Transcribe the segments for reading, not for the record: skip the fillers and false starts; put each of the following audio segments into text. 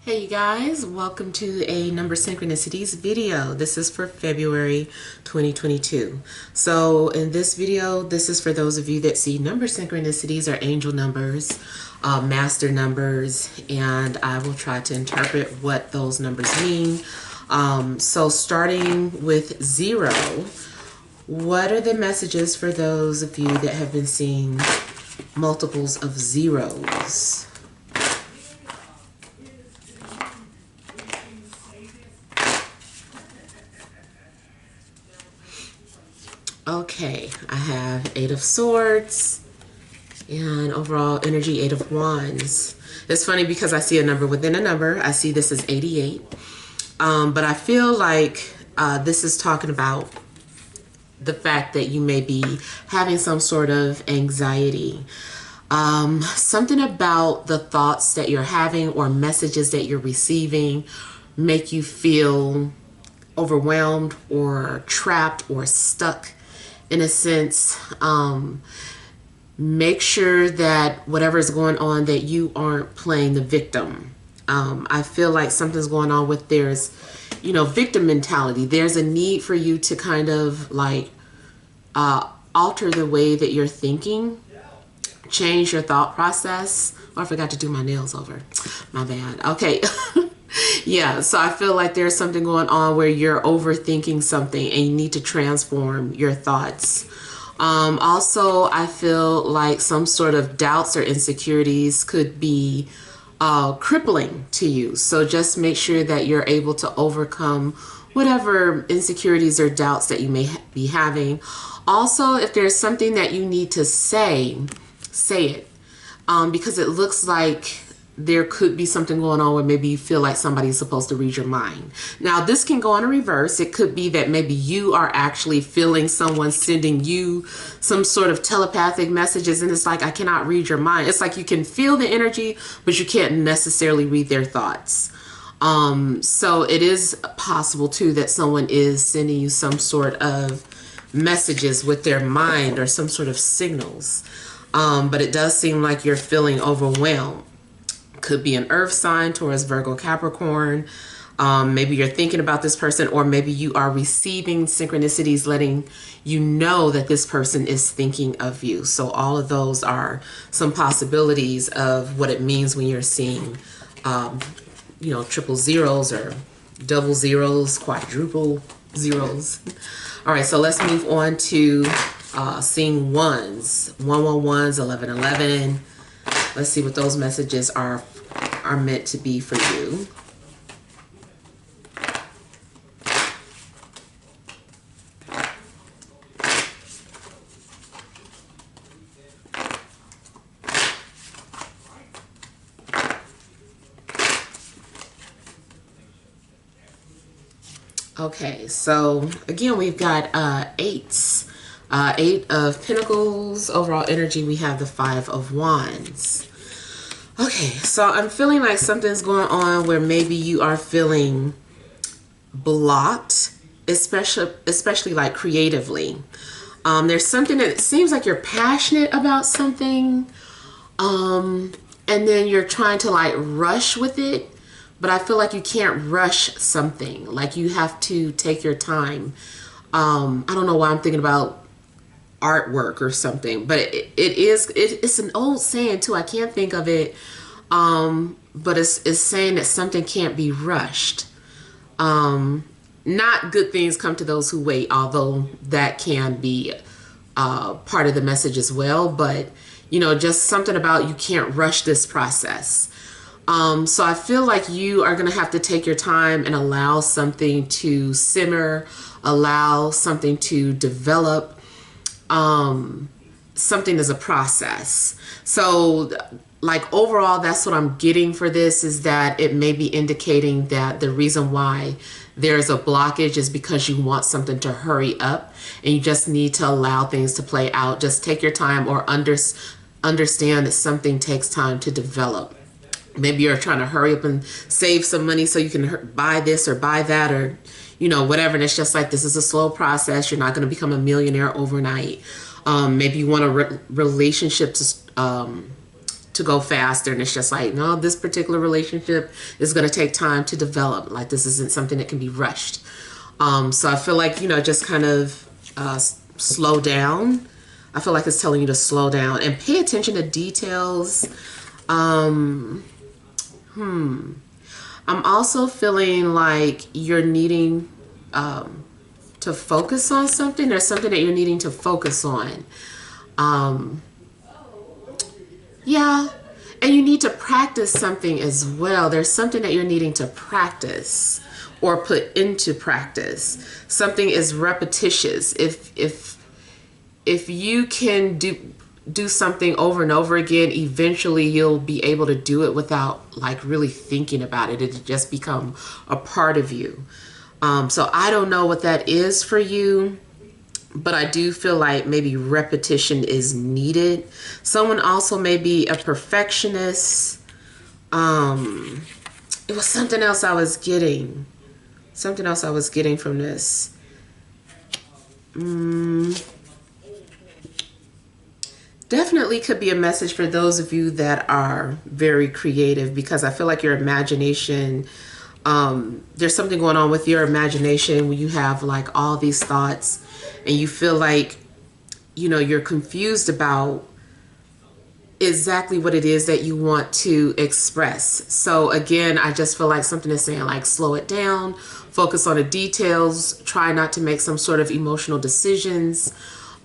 Hey you guys, welcome to a Number Synchronicities video. This is for February 2022. So in this video, this is for those of you that see number synchronicities or angel numbers, master numbers, and I will try to interpret what those numbers mean. So starting with 0, what are the messages for those of you that have been seeing multiples of zeros? Okay, I have 8 of Swords and overall energy 8 of Wands. It's funny because I see a number within a number. I see this as 88. But I feel like this is talking about the fact that you may be having some sort of anxiety. Something about the thoughts that you're having or messages that you're receiving make you feel overwhelmed or trapped or stuck. In a sense, make sure that whatever is going on, that you aren't playing the victim. I feel like something's going on with victim mentality. There's a need for you to kind of like alter the way that you're thinking, change your thought process. Oh, I forgot to do my nails over. My bad. Okay. Yeah, so I feel like there's something going on where you're overthinking something and you need to transform your thoughts. Also, I feel like some sort of doubts or insecurities could be crippling to you. So just make sure that you're able to overcome whatever insecurities or doubts that you may be having. Also, if there's something that you need to say it. Because it looks like there could be something going on where maybe you feel like somebody's supposed to read your mind. Now, this can go in a reverse. It could be that maybe you are actually feeling someone sending you some sort of telepathic messages, and it's like, I cannot read your mind. It's like you can feel the energy, but you can't necessarily read their thoughts. So it is possible, too, that someone is sending you some sort of messages with their mind or some sort of signals. But it does seem like you're feeling overwhelmed. Could be an earth sign, Taurus, Virgo, Capricorn. Maybe you're thinking about this person, or maybe you are receiving synchronicities letting you know that this person is thinking of you. So all of those are some possibilities of what it means when you're seeing, triple zeros or double zeros, quadruple zeros. All right, so let's move on to seeing ones, 111s, 1111. Let's see what those messages are meant to be for you. Okay, so again, we've got 8s. 8 of Pentacles. Overall energy, we have the 5 of Wands. Okay, so I'm feeling like something's going on where maybe you are feeling blocked, especially like creatively. There's something that seems like you're passionate about something, and then you're trying to like rush with it, but I feel like you can't rush something. Like you have to take your time. I don't know why I'm thinking about artwork or something, but it's an old saying too. I can't think of it, but it's saying that something can't be rushed. Not good things come to those who wait, although that can be part of the message as well. But just something about you can't rush this process. So I feel like you are going to have to take your time and allow something to simmer, allow something to develop. Something is a process. So like overall, that's what I'm getting for this, is that it may be indicating that the reason why there's a blockage is because you want something to hurry up and you just need to allow things to play out. Just take your time, or understand that something takes time to develop. Maybe you're trying to hurry up and save some money so you can buy this or buy that, or whatever. And it's just like, this is a slow process. You're not going to become a millionaire overnight. Maybe you want a relationship to to go faster, and it's just like, no, this particular relationship is going to take time to develop. Like, this isn't something that can be rushed. So I feel like, you know, just kind of slow down. I feel like it's telling you to slow down and pay attention to details. I'm also feeling like you're needing to focus on something. There's something that you're needing to focus on. Yeah. And you need to practice something as well. There's something that you're needing to practice or put into practice. Something is repetitious. If you can do something over and over again, eventually you'll be able to do it without like really thinking about it. It'll just become a part of you. So I don't know what that is for you, but I do feel like maybe repetition is needed. Someone also may be a perfectionist. It was something else I was getting. Something else I was getting from this. Definitely could be a message for those of you that are very creative, because I feel like your imagination, there's something going on with your imagination when you have like all these thoughts and you feel like, you know, you're confused about exactly what it is that you want to express. So again, I just feel like something is saying like, slow it down, focus on the details, try not to make some sort of emotional decisions,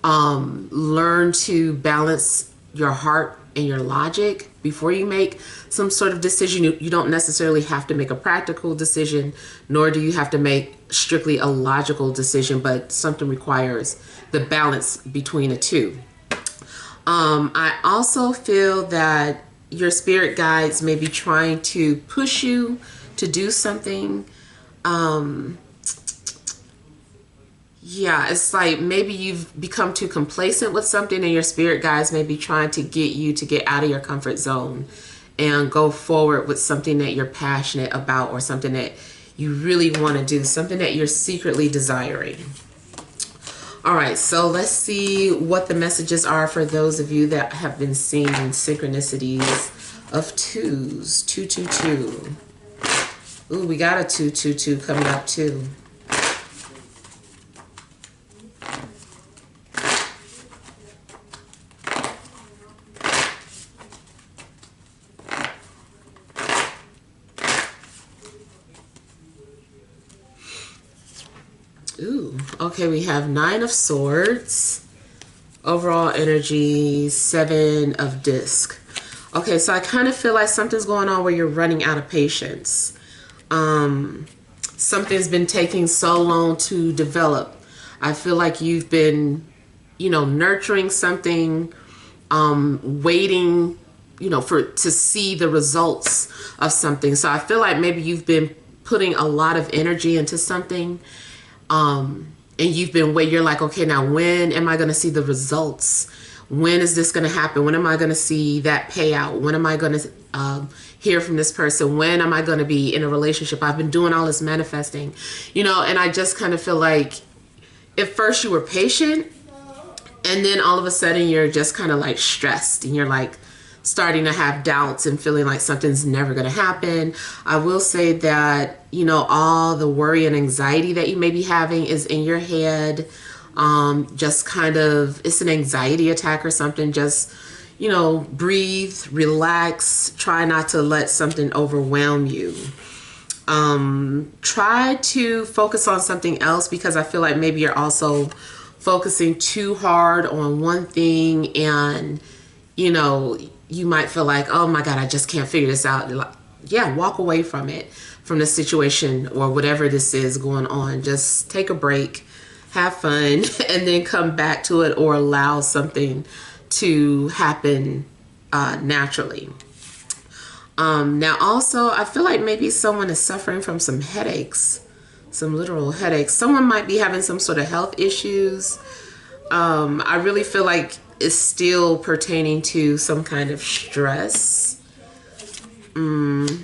learn to balance your heart and your logic before you make some sort of decision. You don't necessarily have to make a practical decision, nor do you have to make strictly a logical decision, but something requires the balance between the two. I also feel that your spirit guides may be trying to push you to do something. Yeah, it's like maybe you've become too complacent with something and your spirit guides may be trying to get you to get out of your comfort zone and go forward with something that you're passionate about or something that you really want to do, something that you're secretly desiring. All right, so let's see what the messages are for those of you that have been seeing synchronicities of twos. 222. Ooh, we got a 222 coming up too. Ooh, okay, we have 9 of Swords, overall energy, 7 of Disc. Okay, so I kind of feel like something's going on where you're running out of patience. Something's been taking so long to develop. I feel like you've been, you know, nurturing something, waiting, you know, to see the results of something. So I feel like maybe you've been putting a lot of energy into something. And you've been waiting, you're like, okay, now when am I going to see the results? When is this going to happen? When am I going to see that payout? When am I going to hear from this person? When am I going to be in a relationship? I've been doing all this manifesting, you know, and I just kind of feel like at first you were patient and then all of a sudden you're just kind of like stressed and you're like starting to have doubts and feeling like something's never going to happen. I will say that, you know, all the worry and anxiety that you may be having is in your head. Just kind of, it's an anxiety attack or something. Just, you know, breathe, relax, try not to let something overwhelm you. Try to focus on something else, because I feel like maybe you're also focusing too hard on one thing and, you know, you might feel like, oh my God, I just can't figure this out. Like, yeah, walk away from it, from the situation or whatever this is going on. Just take a break, have fun, and then come back to it or allow something to happen naturally. Now also, I feel like maybe someone is suffering from some headaches, some literal headaches. Someone might be having some sort of health issues. I really feel like it's still pertaining to some kind of stress. Oh,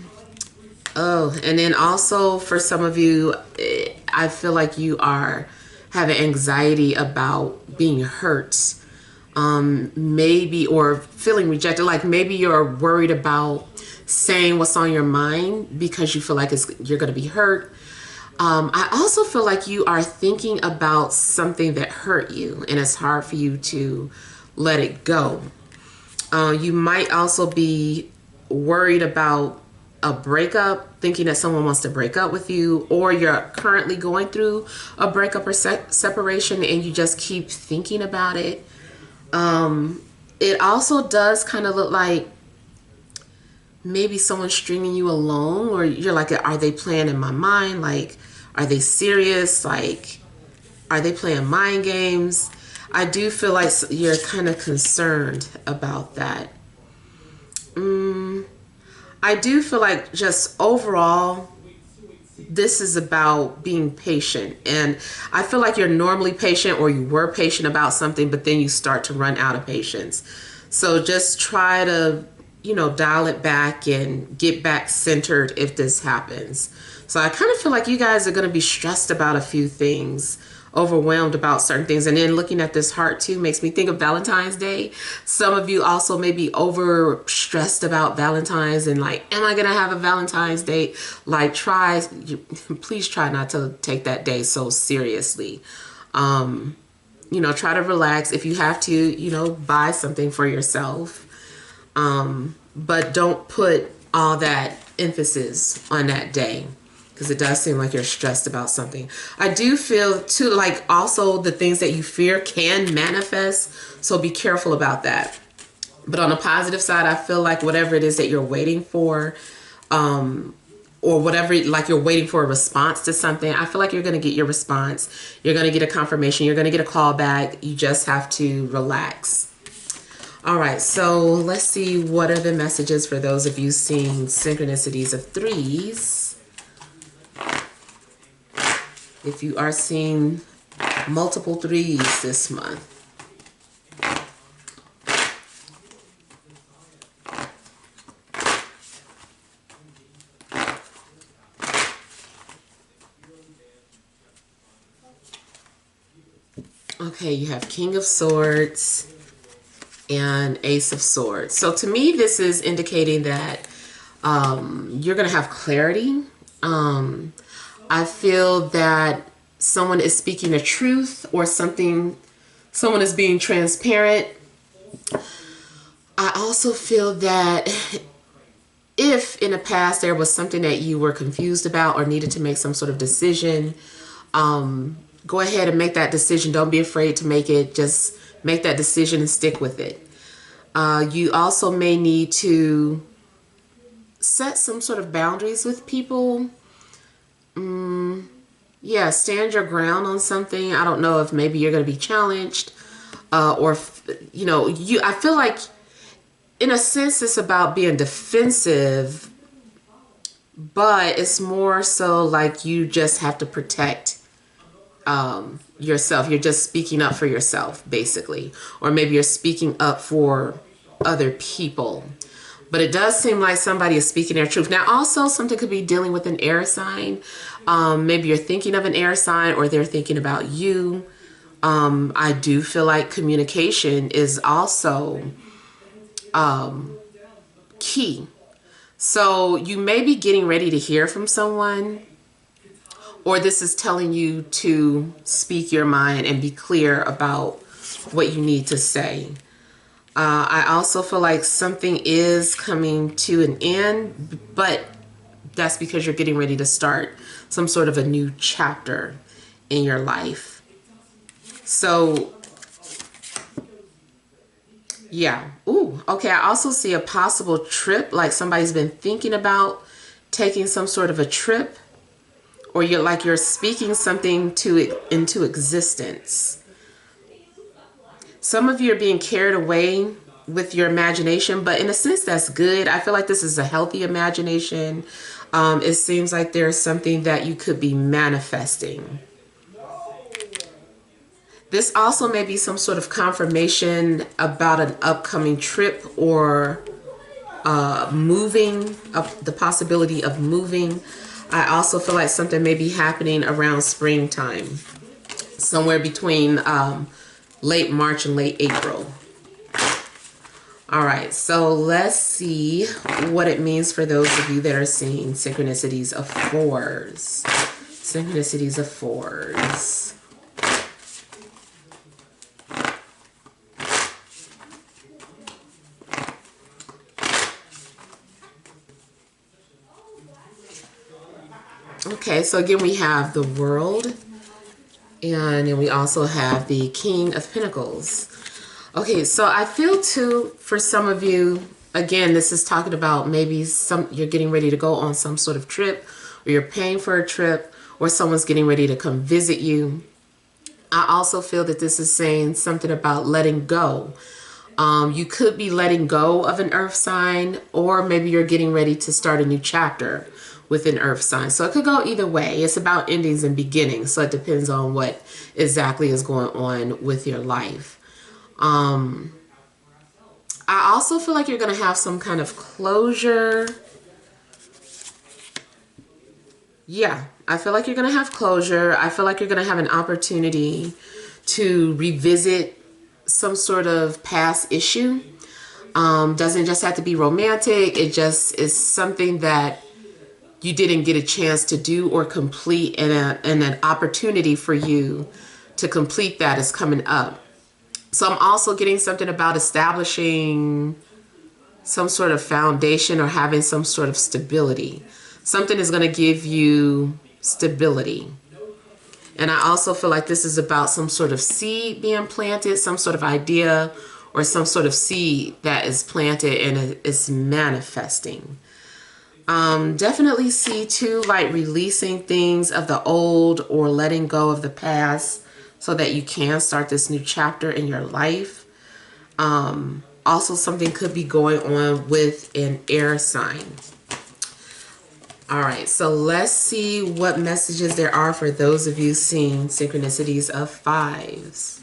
and then also for some of you, I feel like you are having anxiety about being hurt. maybe, or feeling rejected, like maybe you're worried about saying what's on your mind because you feel like you're going to be hurt. I also feel like you are thinking about something that hurt you and it's hard for you to let it go. You might also be worried about a breakup, thinking that someone wants to break up with you, or you're currently going through a breakup or separation and you just keep thinking about it. It also does kind of look like maybe someone's stringing you along, or you're like, are they playing in my mind? Like, are they serious? Like, are they playing mind games? I do feel like you're kind of concerned about that. I do feel like just overall, this is about being patient. And I feel like you're normally patient, or you were patient about something, but then you start to run out of patience. So just try to, dial it back and get back centered if this happens. So I kind of feel like you guys are going to be stressed about a few things, overwhelmed about certain things. And then looking at this heart too makes me think of Valentine's Day. Some of you also may be over stressed about Valentine's and like, am I going to have a Valentine's date? Like please try not to take that day so seriously. Try to relax. If you have to, buy something for yourself. But don't put all that emphasis on that day, because it does seem like you're stressed about something. I do feel too like also the things that you fear can manifest, so be careful about that. But on the positive side, I feel like whatever it is that you're waiting for, or whatever, like you're waiting for a response to something, I feel like you're going to get your response. You're going to get a confirmation. You're going to get a call back. You just have to relax. All right, so let's see what are the messages for those of you seeing synchronicities of threes. If you are seeing multiple threes this month. Okay, you have King of Swords and Ace of Swords. So to me, this is indicating that you're going to have clarity. I feel that someone is speaking the truth, or someone is being transparent. I also feel that if in the past there was something that you were confused about or needed to make some sort of decision, go ahead and make that decision. Don't be afraid to make it. Just make that decision and stick with it. You also may need to set some sort of boundaries with people. Yeah, stand your ground on something. I don't know if maybe you're going to be challenged, or I feel like in a sense it's about being defensive, but it's more so like you just have to protect yourself. You're just speaking up for yourself, basically. Or maybe you're speaking up for other people. But it does seem like somebody is speaking their truth. Now, also, something could be dealing with an air sign. Maybe you're thinking of an air sign, or they're thinking about you. I do feel like communication is also key. So you may be getting ready to hear from someone, or this is telling you to speak your mind and be clear about what you need to say. I also feel like something is coming to an end, but that's because you're getting ready to start some sort of a new chapter in your life. So, yeah. Ooh, okay. I also see a possible trip, like somebody's been thinking about taking some sort of a trip, or you're speaking something into existence. Some of you are being carried away with your imagination, but in a sense that's good. I feel like this is a healthy imagination. It seems like there's something that you could be manifesting. This also may be some sort of confirmation about an upcoming trip, or moving, the possibility of moving. I also feel like something may be happening around springtime, somewhere between late March and late April. All right, so let's see what it means for those of you that are seeing synchronicities of fours. Synchronicities of fours. Okay, so again, we have the World, and then we also have the King of Pentacles. Okay, so I feel too, for some of you, again, this is talking about maybe you're getting ready to go on some sort of trip, or you're paying for a trip, or someone's getting ready to come visit you. I also feel that this is saying something about letting go. You could be letting go of an earth sign, or maybe you're getting ready to start a new chapter with an earth sign. So it could go either way. It's about endings and beginnings. So it depends on what exactly is going on with your life. I also feel like you're going to have some kind of closure. Yeah, I feel like you're going to have closure. I feel like you're going to have an opportunity to revisit some sort of past issue. Doesn't just have to be romantic. It just is something that you didn't get a chance to do or complete, and an opportunity for you to complete that is coming up. So I'm also getting something about establishing some sort of foundation or having some sort of stability. Something is going to give you stability. And I also feel like this is about some sort of seed being planted, some sort of idea or some sort of seed that is planted and is manifesting. Definitely see too, like releasing things of the old or letting go of the past so that you can start this new chapter in your life. Also, something could be going on with an air sign. All right, so let's see what messages there are for those of you seeing synchronicities of fives.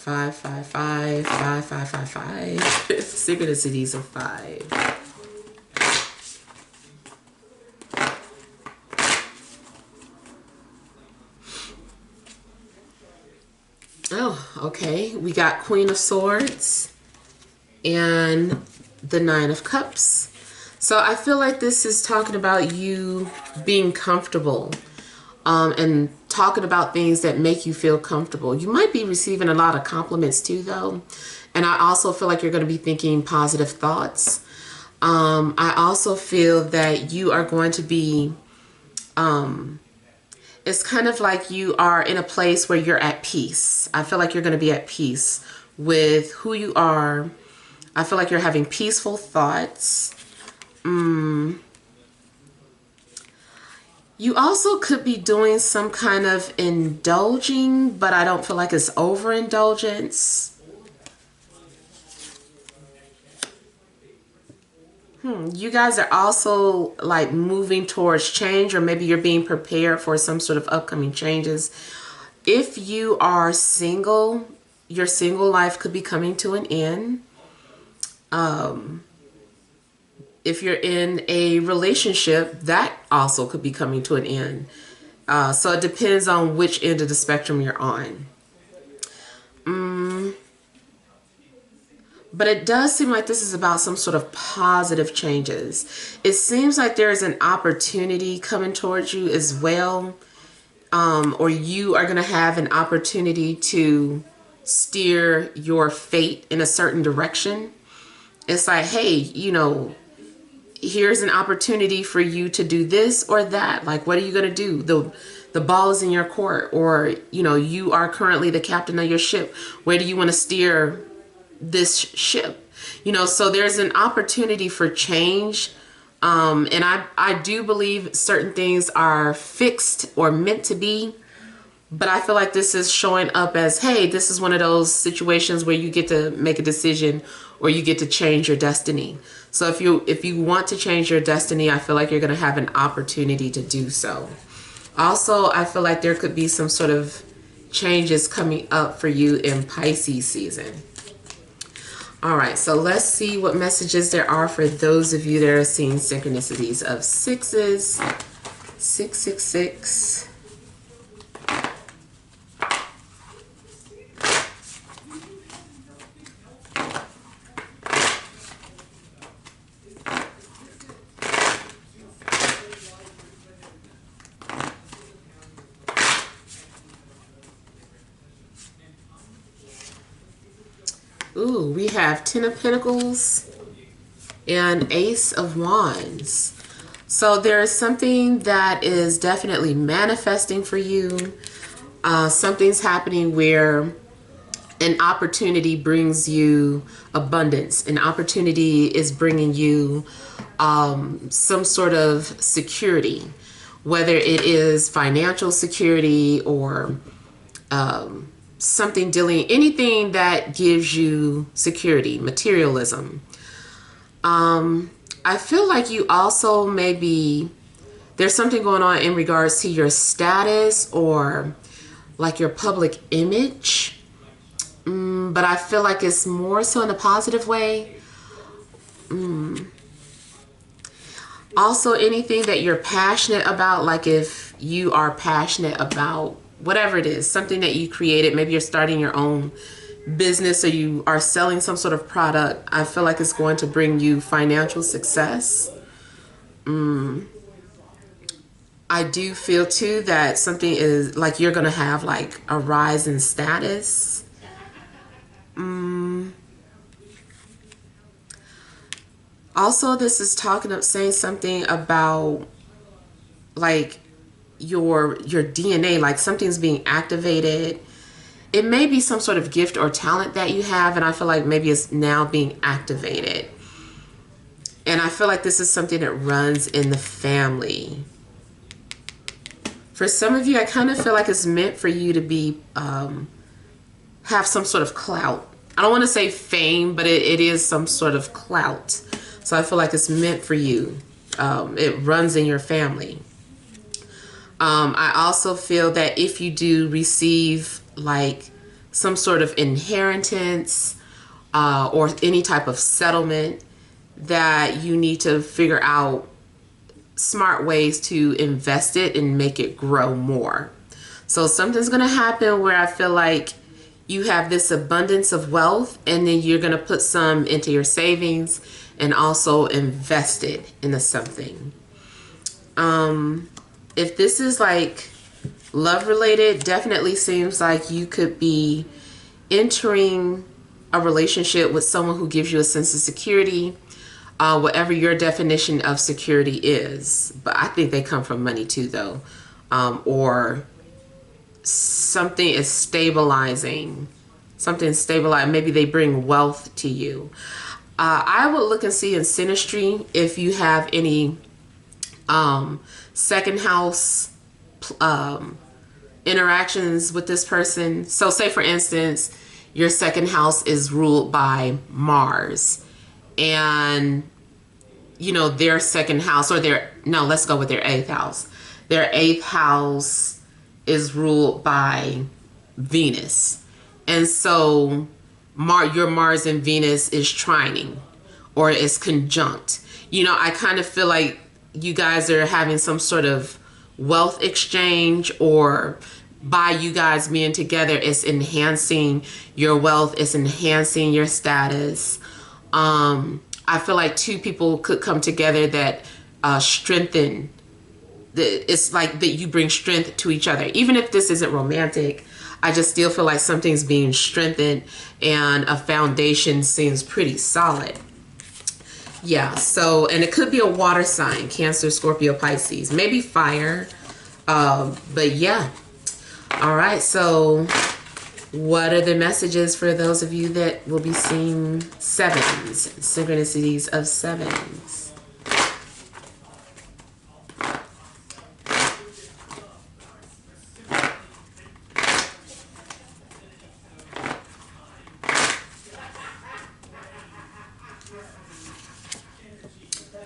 5, 5, 5, 5, 5, 5, 5. Synchronicities of 5. Oh, okay. We got Queen of Swords and the Nine of Cups. So I feel like this is talking about you being comfortable, and talking about things that make you feel comfortable. You might be receiving a lot of compliments too, though. And I also feel like you're going to be thinking positive thoughts. I also feel that you are going to be, it's kind of like you are in a place where you're at peace. I feel like you're going to be at peace with who you are. I feel like you're having peaceful thoughts. You also could be doing some kind of indulging, but I don't feel like it's overindulgence. You guys are also like moving towards change, or maybe you're being prepared for some sort of upcoming changes. If you are single, your single life could be coming to an end. If you're in a relationship, that also could be coming to an end. So it depends on which end of the spectrum you're on. But it does seem like this is about some sort of positive changes. It seems like there is an opportunity coming towards you as well. Or you are going to have an opportunity to steer your fate in a certain direction. It's like, hey, you know, here's an opportunity for you to do this or that. Like, what are you going to do? The ball is in your court, or, you know, you are currently the captain of your ship. Where do you want to steer this ship? You know, so there's an opportunity for change. And I do believe certain things are fixed or meant to be. But I feel like this is showing up as, hey, this is one of those situations where you get to make a decision or you get to change your destiny. So if you want to change your destiny, I feel like you're going to have an opportunity to do so. Also, I feel like there could be some sort of changes coming up for you in Pisces season. All right, so let's see what messages there are for those of you that are seeing synchronicities of sixes. 666. have Ten of Pentacles and Ace of Wands. So there is something that is definitely manifesting for you. Something's happening where an opportunity brings you abundance. An opportunity is bringing you some sort of security, whether it is financial security or something dealing, anything that gives you security, materialism. I feel like you also maybe, there's something going on in regards to your status or like your public image. But I feel like it's more so in a positive way. Also, anything that you're passionate about, like if you are passionate about whatever it is, something that you created, maybe you're starting your own business or you are selling some sort of product, I feel like it's going to bring you financial success. I do feel too that something is like you're going to have like a rise in status. Also, this is saying something about like your DNA, like something's being activated. It may be some sort of gift or talent that you have, and I feel like maybe it's now being activated. And I feel like this is something that runs in the family. For some of you, I kind of feel like it's meant for you to be have some sort of clout. I don't want to say fame, but it is some sort of clout. So I feel like it's meant for you. It runs in your family. I also feel that if you do receive like some sort of inheritance or any type of settlement, that you need to figure out smart ways to invest it and make it grow more. So something's going to happen where I feel like you have this abundance of wealth, and then you're going to put some into your savings and also invest it into something. If this is like love related, definitely seems like you could be entering a relationship with someone who gives you a sense of security, whatever your definition of security is. But I think they come from money too, though, or something is stabilizing. Something stabilized. Maybe they bring wealth to you. I would look and see in Synchronicities if you have any second house interactions with this person. So say for instance, your second house is ruled by Mars, and you know their second house, or let's go with their eighth house. Their eighth house is ruled by Venus, and so your Mars and Venus is trining or is conjunct. You know, I kind of feel like you guys are having some sort of wealth exchange, or by you guys being together, it's enhancing your wealth, it's enhancing your status. I feel like two people could come together that strengthen. It's like that you bring strength to each other. Even if this isn't romantic, I just still feel like something's being strengthened and a foundation seems pretty solid. Yeah, so, and it could be a water sign, Cancer, Scorpio, Pisces, maybe fire. But yeah. All right, so what are the messages for those of you that will be seeing sevens, synchronicities of sevens?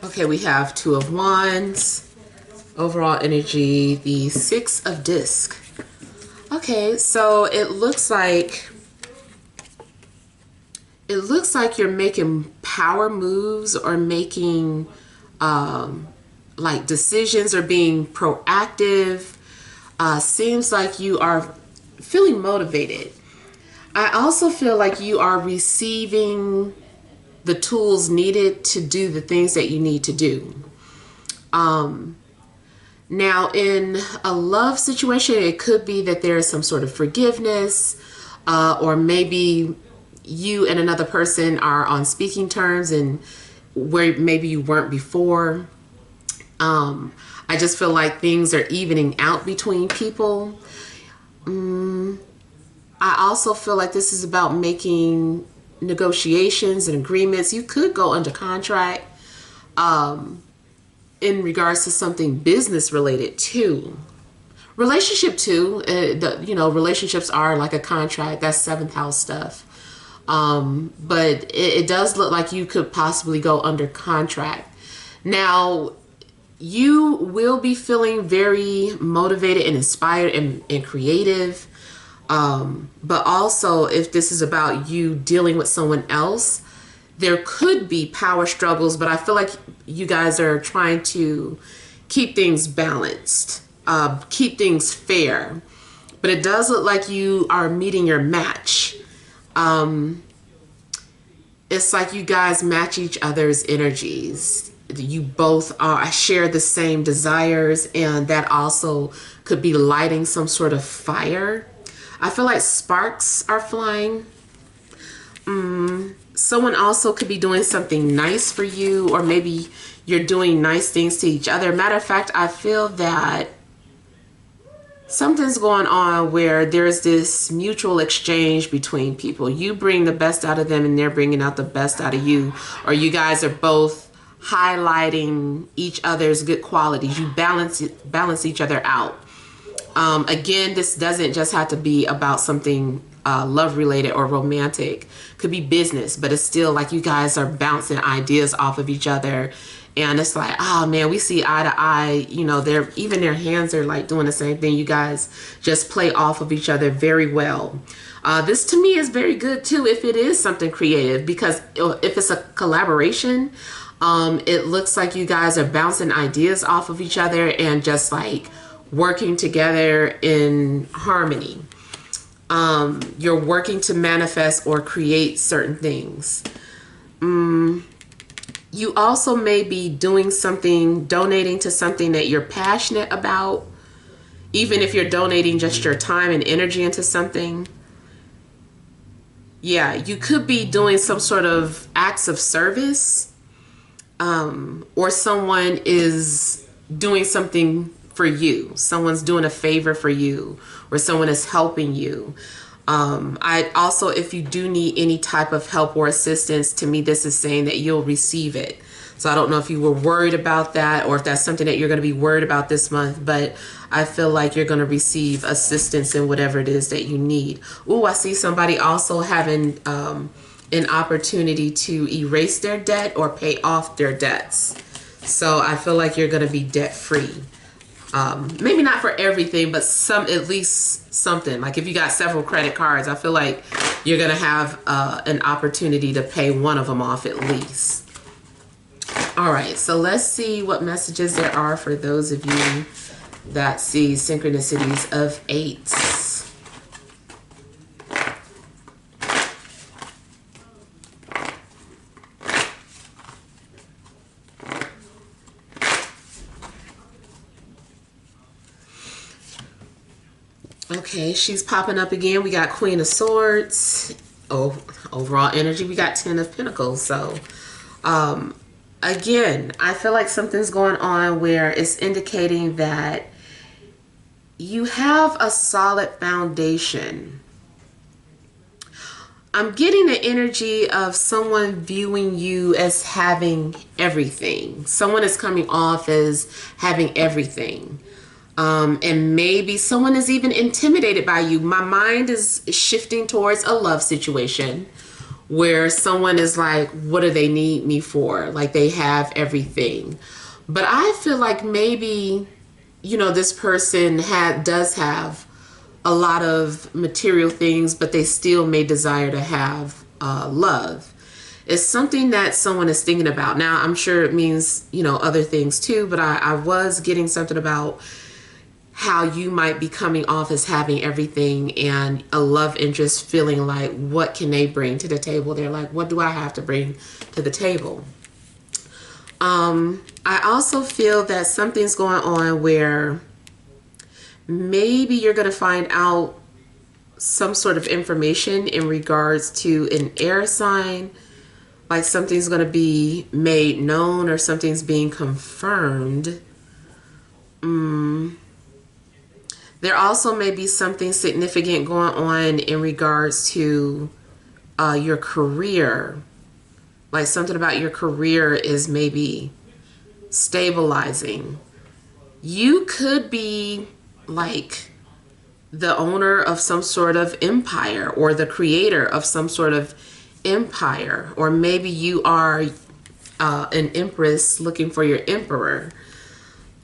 Okay, we have Two of Wands, overall energy, the Six of Disc. Okay, so it looks like you're making power moves or making like decisions or being proactive. Seems like you are feeling motivated. I also feel like you are receiving the tools needed to do the things that you need to do. Now, in a love situation, it could be that there is some sort of forgiveness, or maybe you and another person are on speaking terms and where maybe you weren't before. I just feel like things are evening out between people. I also feel like this is about making negotiations and agreements. You could go under contract in regards to something business related too. Relationship too. Relationships are like a contract. That's seventh house stuff. But it does look like you could possibly go under contract. Now, you will be feeling very motivated and inspired and creative. But also, if this is about you dealing with someone else, there could be power struggles, but I feel like you guys are trying to keep things balanced, keep things fair. But it does look like you are meeting your match. It's like you guys match each other's energies. You both share the same desires, and that also could be lighting some sort of fire. I feel like sparks are flying. Someone also could be doing something nice for you, or maybe you're doing nice things to each other. Matter of fact, I feel that something's going on where there's this mutual exchange between people. You bring the best out of them and they're bringing out the best out of you, or you guys are both highlighting each other's good qualities. You balance each other out. Again, this doesn't just have to be about something love related or romantic. Could be business, but it's still like you guys are bouncing ideas off of each other. And it's like, oh man, we see eye to eye. Even their hands are like doing the same thing. You guys just play off of each other very well. This to me is very good too if it is something creative, because if it's a collaboration, it looks like you guys are bouncing ideas off of each other and just like working together in harmony. You're working to manifest or create certain things. You also may be doing something, donating to something that you're passionate about, even if you're donating just your time and energy into something. Yeah, you could be doing some sort of acts of service, or someone is doing something for you. Someone's doing a favor for you, or someone is helping you. I also, if you do need any type of help or assistance, to me, this is saying that you'll receive it. So I don't know if you were worried about that, or if that's something that you're going to be worried about this month, but I feel like you're going to receive assistance in whatever it is that you need. Ooh, I see somebody also having an opportunity to erase their debt or pay off their debts. So I feel like you're going to be debt free. Maybe not for everything, but at least something. Like if you got several credit cards, I feel like you're going to have an opportunity to pay one of them off at least. All right, so let's see what messages there are for those of you that see synchronicities of 8s. Okay, she's popping up again. We got Queen of Swords. Oh, overall energy, we got 10 of Pentacles. So, again, I feel like something's going on where it's indicating that you have a solid foundation. I'm getting the energy of someone viewing you as having everything. Someone is coming off as having everything. And maybe someone is even intimidated by you. My mind is shifting towards a love situation where someone is like, what do they need me for? Like they have everything. But I feel like maybe, this person does have a lot of material things, but they still may desire to have love. It's something that someone is thinking about. Now, I'm sure it means, other things too, but I was getting something about how you might be coming off as having everything and a love interest feeling like, what can they bring to the table? They're like, what do I have to bring to the table? I also feel that something's going on where maybe you're going to find out some sort of information in regards to an air sign, like something's going to be made known or something's being confirmed. There also may be something significant going on in regards to your career. Like something about your career is maybe stabilizing. You could be like the owner of some sort of empire or the creator of some sort of empire, or maybe you are an empress looking for your emperor,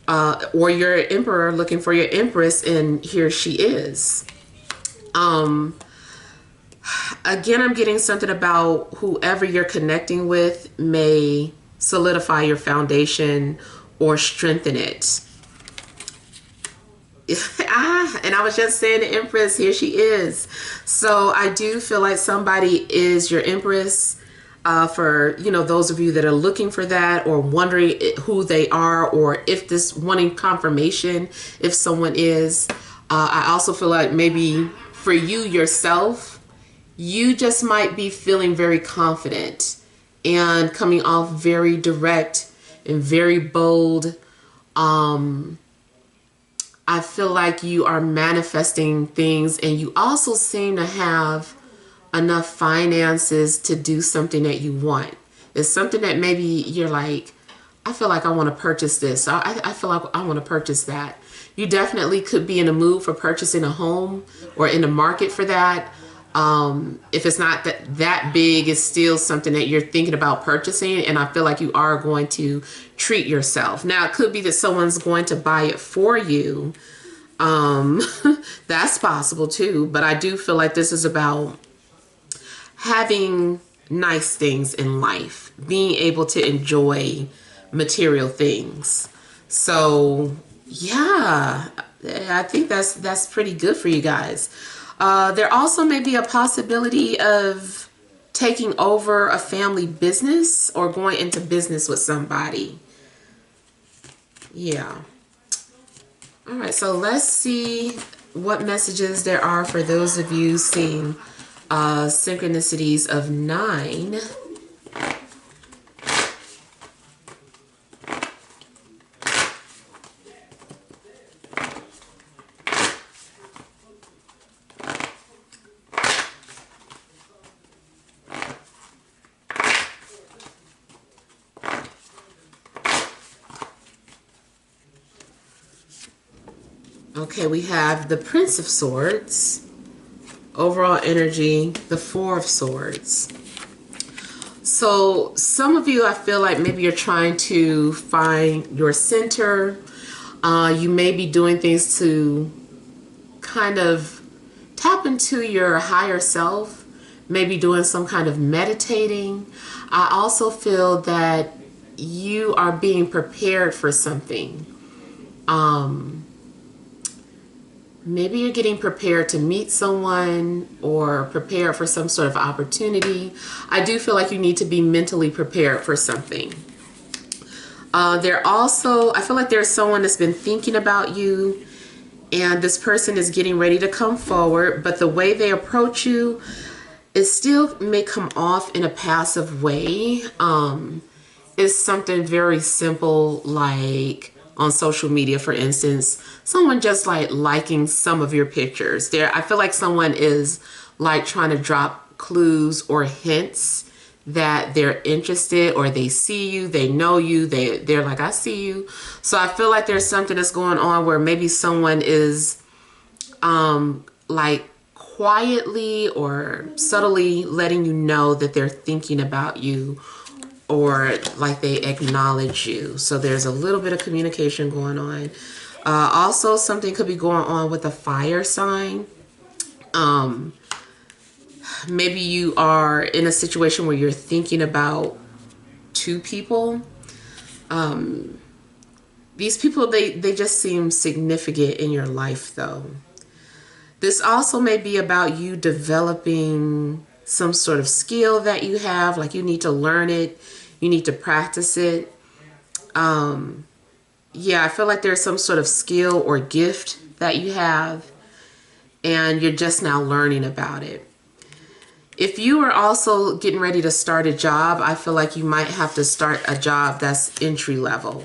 or you're an emperor looking for your empress, and here she is. Again, I'm getting something about whoever you're connecting with may solidify your foundation or strengthen it. And I was just saying the Empress, here she is. So I do feel like somebody is your Empress. For, you know, those of you that are looking for that or wondering who they are, or if this wanting confirmation, if someone is. I also feel like maybe for you yourself, you just might be feeling very confident and coming off very direct and very bold. I feel like you are manifesting things, and you also seem to have enough finances to do something that you want. It's something that maybe you're like, I feel like I want to purchase this. I feel like I want to purchase that. You definitely could be in a mood for purchasing a home or in the market for that. If it's not that big, it's still something that you're thinking about purchasing, and I feel like you are going to treat yourself. Now, it could be that someone's going to buy it for you. That's possible too, but I do feel like this is about having nice things in life, being able to enjoy material things. So yeah, I think that's pretty good for you guys. There also may be a possibility of taking over a family business or going into business with somebody. Yeah. All right, so let's see what messages there are for those of you seeing synchronicities of 9. Okay, we have the Prince of Swords, overall energy, the Four of Swords. So some of you, I feel like maybe you're trying to find your center. You may be doing things to kind of tap into your higher self, maybe doing some kind of meditating. I also feel that you are being prepared for something. Maybe you're getting prepared to meet someone or prepared for some sort of opportunity. I do feel like you need to be mentally prepared for something. I feel like there's someone that's been thinking about you, and this person is getting ready to come forward, but the way they approach you, it still may come off in a passive way. It's something very simple, like on social media, for instance, someone just like liking some of your pictures. I feel like someone is like trying to drop clues or hints that they're interested, or they see you, they know you, they're like, I see you. So I feel like there's something that's going on where maybe someone is like quietly or subtly letting you know that they're thinking about you, or like they acknowledge you. So there's a little bit of communication going on. Also, something could be going on with a fire sign. Maybe you are in a situation where you're thinking about two people. These people, they just seem significant in your life though. This also may be about you developing some sort of skill that you have, like you need to learn it, you need to practice it. Yeah, I feel like there's some sort of skill or gift that you have, and you're just now learning about it. If you are also getting ready to start a job, I feel like you might have to start a job that's entry level.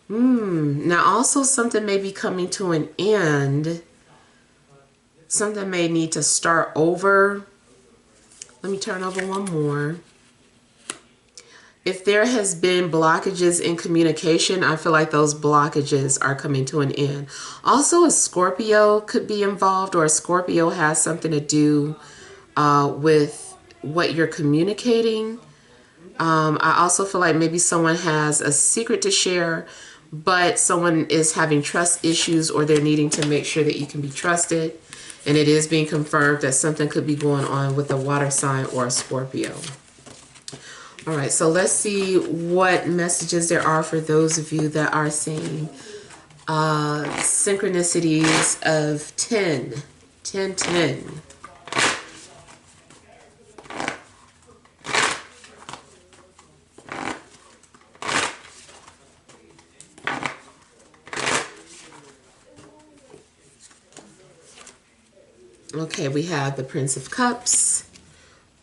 Now also something may be coming to an end. Something may need to start over. Let me turn over one more. If there has been blockages in communication, I feel like those blockages are coming to an end. Also, a Scorpio could be involved, or a Scorpio has something to do with what you're communicating. I also feel like maybe someone has a secret to share, but someone is having trust issues, or they're needing to make sure that you can be trusted. And it is being confirmed that something could be going on with a water sign or a Scorpio. All right, so let's see what messages there are for those of you that are seeing synchronicities of 10, 10, 10. Okay, we have the Prince of Cups.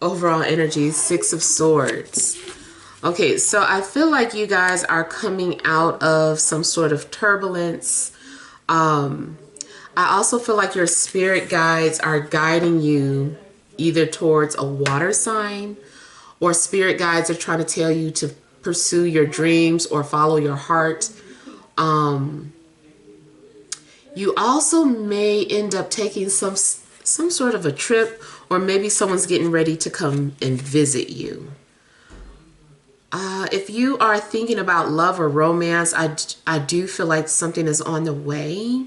Overall energy, Six of Swords. Okay, so I feel like you guys are coming out of some sort of turbulence. I also feel like your spirit guides are guiding you either towards a water sign, or spirit guides are trying to tell you to pursue your dreams or follow your heart. You also may end up taking some sort of a trip, or maybe someone's getting ready to come and visit you. If you are thinking about love or romance, I do feel like something is on the way.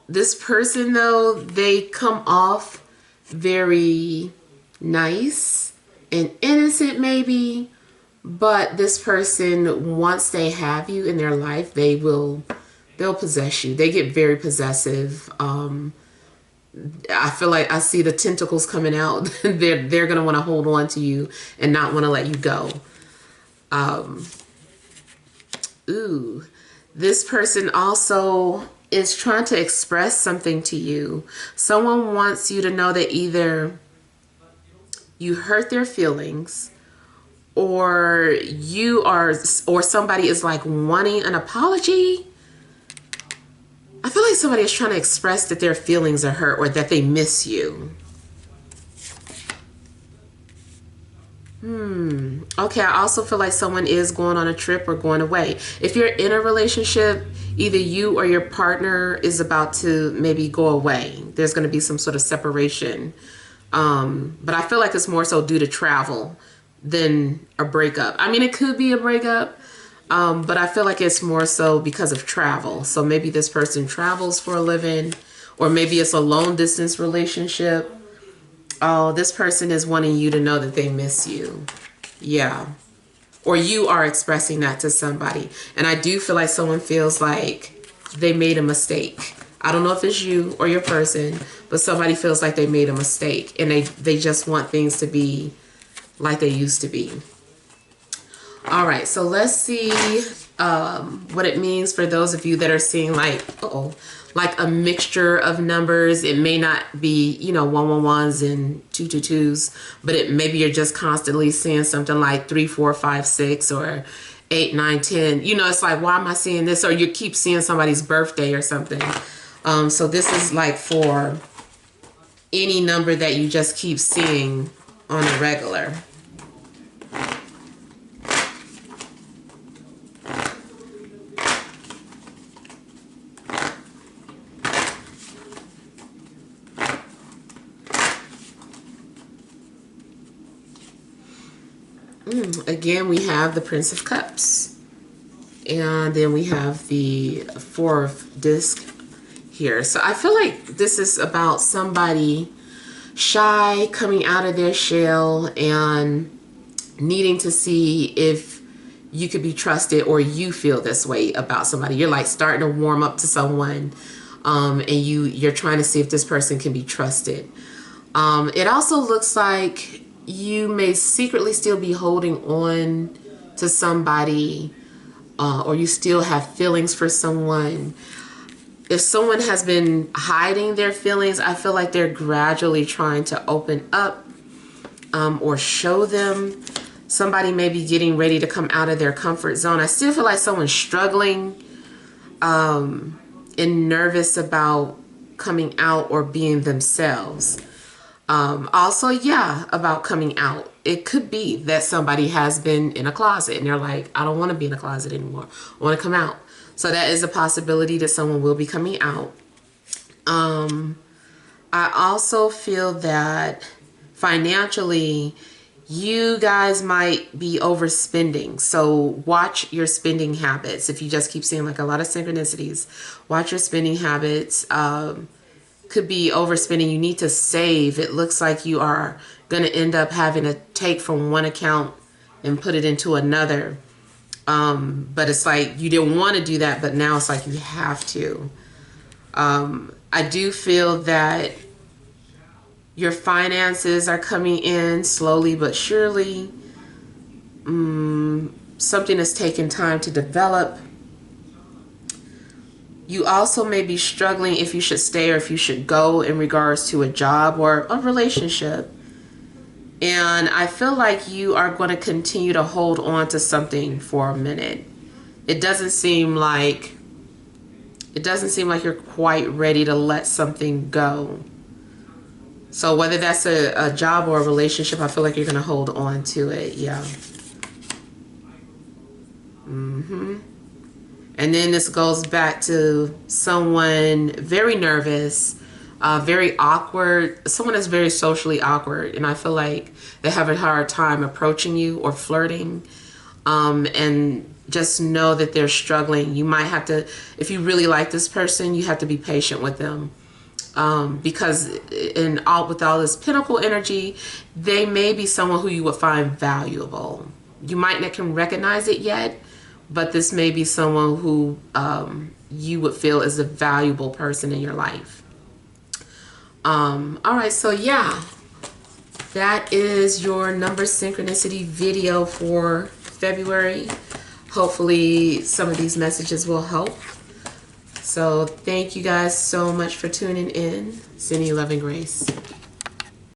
This person, though, they come off very nice and innocent maybe, but this person, once they have you in their life, they'll possess you. They get very possessive. I feel like I see the tentacles coming out. they're gonna want to hold on to you and not want to let you go. This person also is trying to express something to you. Someone wants you to know that either you hurt their feelings, or or somebody is like wanting an apology. I feel like somebody is trying to express that their feelings are hurt, or that they miss you. Okay, I also feel like someone is going on a trip or going away. If you're in a relationship, either you or your partner is about to maybe go away. There's going to be some sort of separation. But I feel like it's more so due to travel than a breakup. I mean, it could be a breakup. But I feel like it's more so because of travel. So maybe this person travels for a living, or maybe it's a long distance relationship. Oh, this person is wanting you to know that they miss you. Yeah. Or you are expressing that to somebody. And I do feel like someone feels like they made a mistake. I don't know if it's you or your person, but somebody feels like they made a mistake, and they just want things to be like they used to be. All right, so let's see what it means for those of you that are seeing like a mixture of numbers. It may not be, 111s and 222s, but maybe you're just constantly seeing something like 3, 4, 5, 6, or 8, 9, 10. It's like, why am I seeing this? Or you keep seeing somebody's birthday or something. So this is like for any number that you just keep seeing on a regular. Again, we have the Prince of Cups. And then we have the fourth disc here. So I feel like this is about somebody shy, coming out of their shell, and needing to see if you could be trusted, or you feel this way about somebody. You're like starting to warm up to someone, and you're trying to see if this person can be trusted. It also looks like you may secretly still be holding on to somebody, or you still have feelings for someone. if someone has been hiding their feelings, I feel like they're gradually trying to open up or show them. Somebody may be getting ready to come out of their comfort zone. I still feel like someone's struggling and nervous about coming out or being themselves. Also, yeah, about coming out. It could be that somebody has been in a closet and they're like, I don't want to be in a closet anymore. I want to come out. So that is a possibility that someone will be coming out. I also feel that financially, you guys might be overspending. So watch your spending habits. If you just keep seeing like a lot of synchronicities, watch your spending habits. Could be overspending. You need to save. It looks like you are going to end up having to take from one account and put it into another. But it's like you didn't want to do that, but now it's like you have to. I do feel that your finances are coming in slowly but surely. Something is taking time to develop. You also may be struggling if you should stay or if you should go in regards to a job or a relationship. And I feel like you are going to continue to hold on to something for a minute. It doesn't seem like you're quite ready to let something go. So whether that's a job or a relationship, I feel like you're going to hold on to it. Yeah. And then this goes back to someone very nervous, very awkward, someone that's very socially awkward. And I feel like they have a hard time approaching you or flirting. And just know that they're struggling. You might have to, if you really like this person, you have to be patient with them. Because with all this pinnacle energy, they may be someone who you would find valuable. You might not can recognize it yet, but this may be someone who you would feel is a valuable person in your life. All right, so yeah, that is your number synchronicity video for February. Hopefully some of these messages will help. So thank you guys so much for tuning in. Sending you love and grace.